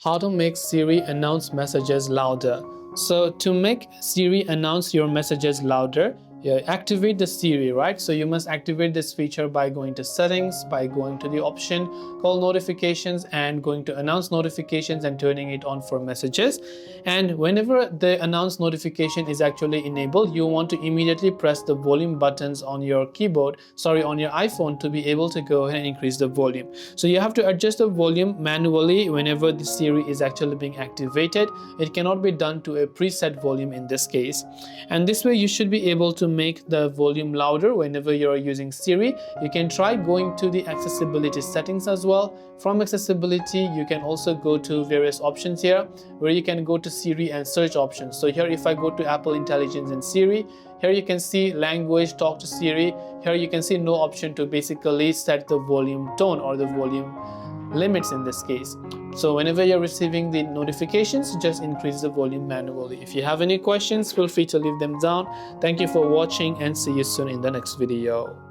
How to make Siri announce messages louder. So to make Siri announce your messages louder, activate the Siri, right? So you must activate this feature by going to settings, by going to the option called notifications and going to announce notifications and turning it on for messages. And whenever the announce notification is actually enabled, you want to immediately press the volume buttons on your keyboard, on your iPhone, to be able to go ahead and increase the volume. So you have to adjust the volume manually whenever the Siri is actually being activated. It cannot be done to a preset volume in this case. And this way you should be able to make the volume louder whenever you're using Siri. You can try going to the accessibility settings as well. From accessibility, you can also go to various options here where you can go to Siri and search options. So here, if I go to Apple Intelligence and Siri, here you can see language, talk to Siri. Here you can see no option to basically set the volume tone or the volume limits in this case. So whenever you're receiving the notifications, just increase the volume manually. If you have any questions, feel free to leave them down. Thank you for watching and see you soon in the next video.